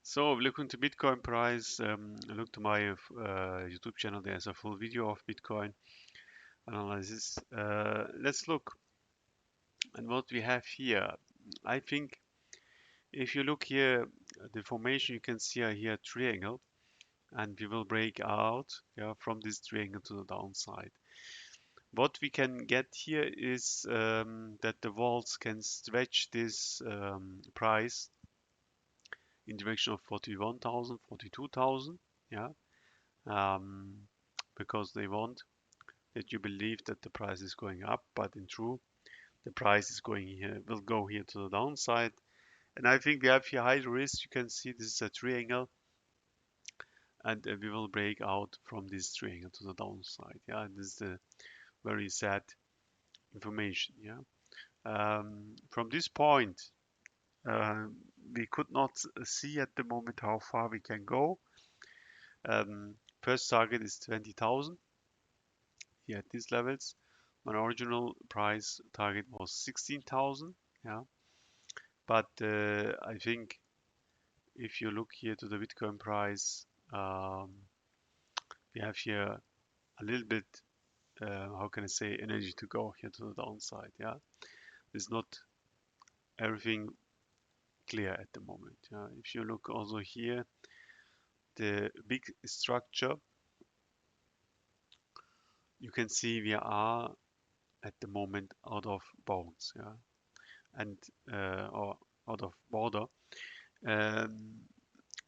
So looking to Bitcoin price, look to my YouTube channel. There's a full video of Bitcoin analysis. Let's look at what we have here. I think if you look here, the formation you can see here a triangle, and we will break out, yeah, from this triangle to the downside. What we can get here is that the walls can stretch this price in direction of 41,000, 42,000, yeah, um, because they want that you believe that the price is going up, but in truth, the price is going here, will go here to the downside. And I think we have here high risk. You can see this is a triangle, and we will break out from this triangle to the downside. Yeah, and this is the very sad information. Yeah, from this point, uh, we could not see at the moment how far we can go. First target is 20,000 here at these levels. My original price target was 16,000. Yeah, but I think if you look here to the Bitcoin price, we have here a little bit, how can I say, energy to go here to the downside. Yeah, it's not everything clear at the moment. Yeah, if you look also here, the big structure, you can see we are at the moment out of bounds. Yeah, and or out of border. Um,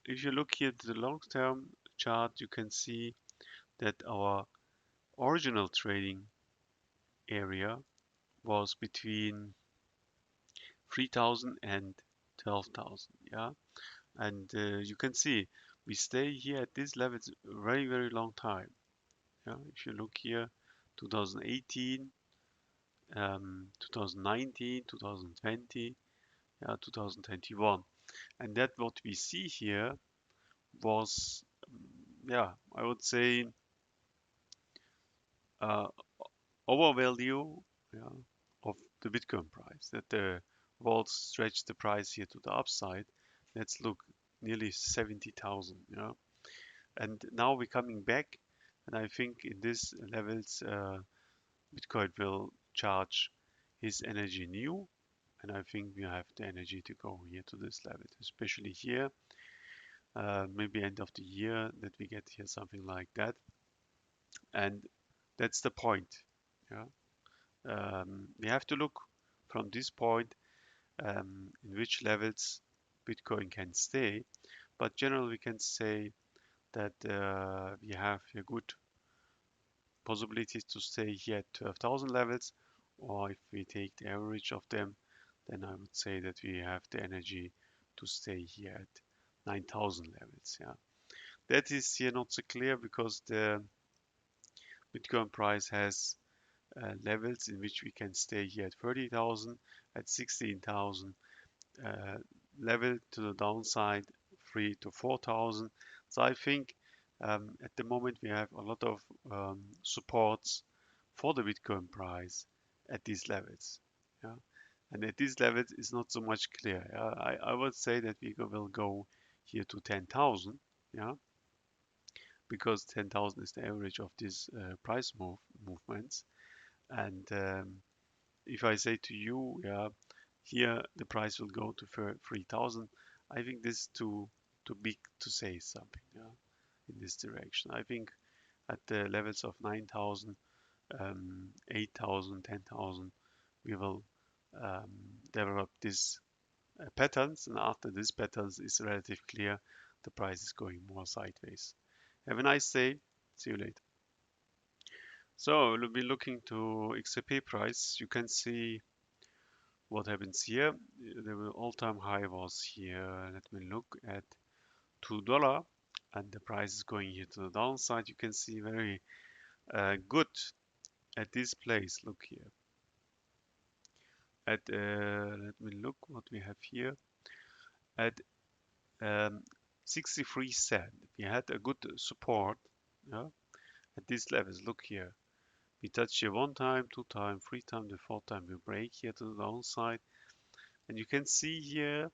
if you look here to the long-term chart, you can see that our original trading area was between 3,000 and 12,000. Yeah, and you can see we stay here at this level very, very long time. Yeah, if you look here, 2018, 2019, 2020, yeah, 2021, and that what we see here was, yeah, I would say uh, overvalue, yeah, of the Bitcoin price. That the vaults stretch the price here to the upside. Let's look, nearly 70,000. Yeah, and now we're coming back, and I think in these levels, Bitcoin will charge his energy new, and I think we have the energy to go here to this level, especially here. Maybe end of the year that we get here something like that, and that's the point. Yeah, we have to look from this point in which levels Bitcoin can stay. But generally, we can say that we have a good possibilities to stay here at 12,000 levels, or if we take the average of them, then I would say that we have the energy to stay here at 9,000 levels. Yeah, that is here not so clear because the Bitcoin price has levels in which we can stay here at 30,000, at 16,000, uh, level to the downside 3 to 4,000. So I think at the moment we have a lot of supports for the Bitcoin price at these levels. Yeah, and at these levels it's not so much clear. Yeah? I would say that we will go here to 10,000. Yeah, because 10,000 is the average of these price movements. And if I say to you, yeah, here the price will go to 3,000, I think this is too big to say something, yeah, in this direction. I think at the levels of 9,000, 8,000, 10,000, we will um, develop these patterns, and after these patterns is relatively clear, the price is going more sideways. Have a nice day. See you later. So we'll be looking to XRP price. You can see what happens here. The all-time high was here. Let me look at $2, and the price is going here to the downside. You can see very good at this place. Look here. At let me look what we have here. At 63 cent, we had a good support. Yeah, at these levels. Look here. We touch here one time, two time, three time, the fourth time we break here to the downside. And you can see here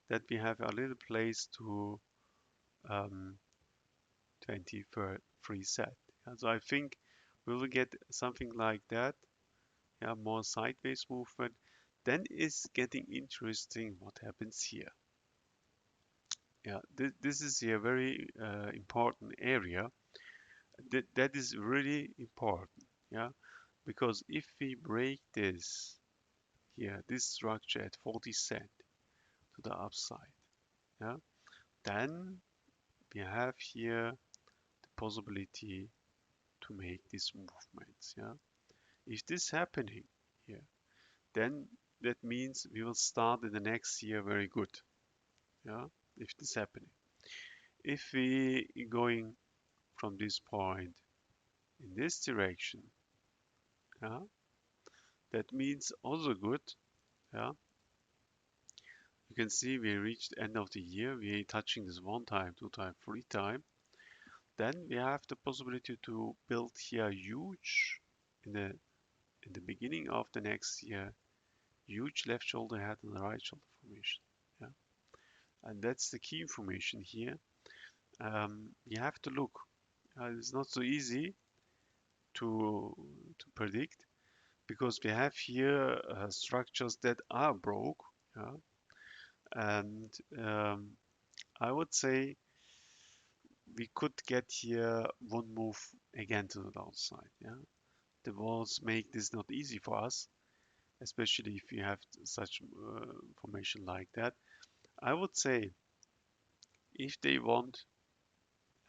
that we have a little place to 23 set. So I think we will get something like that. Yeah, more sideways movement. Then it's getting interesting what happens here. Yeah, this is a very important area. That is really important. Yeah, because if we break this here, this structure at 40 cent to the upside, yeah, then we have here the possibility to make these movements. Yeah, if this happening here, then that means we will start in the next year very good. Yeah, if this happening. If we going from this point in this direction, yeah, that means also good. Yeah, you can see we reached end of the year. We are touching this one time, two time, three time. Then we have the possibility to build here huge in the beginning of the next year, huge left shoulder head and right shoulder formation. Yeah, and that's the key information here. You have to look. It's not so easy to predict because we have here structures that are broke. Yeah, and I would say we could get here one move again to the downside. Yeah, the walls make this not easy for us, especially if you have such formation like that. I would say if they want,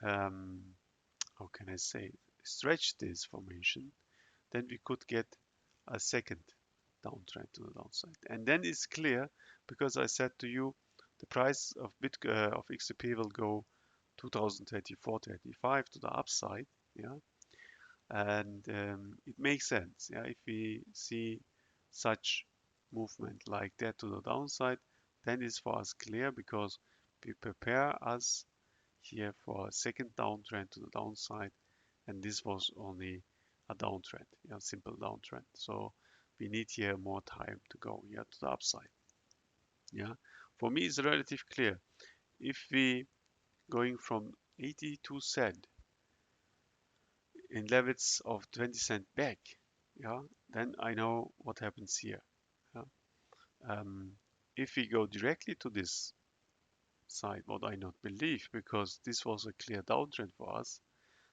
how can I say, stretch this formation, then we could get a second downtrend to the downside. And then it's clear because I said to you, the price of of XRP will go 2024-35 to the upside. Yeah, and it makes sense. Yeah, if we see such movement like that to the downside, then it's for us clear because we prepare us here for a second downtrend to the downside, and this was only a downtrend, yeah, simple downtrend. So we need here more time to go here to the upside. Yeah, for me it's relatively clear. If we going from 82 cent in levels of 20 cent back, yeah, then I know what happens here. Yeah. If we go directly to this side, what I not believe, because this was a clear downtrend for us,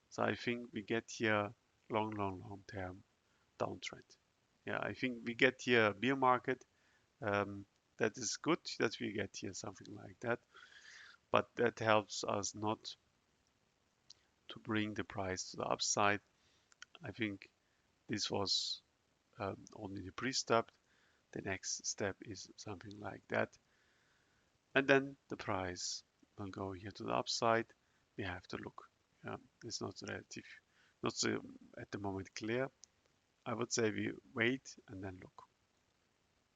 so I think we get here long term downtrend. Yeah, I think we get here a bear market. That is good that we get here something like that, but that helps us not to bring the price to the upside. I think this was only the pre-step. The next step is something like that. And then the price will go here to the upside. We have to look. Yeah, it's not relative, not so at the moment clear. I would say we wait and then look.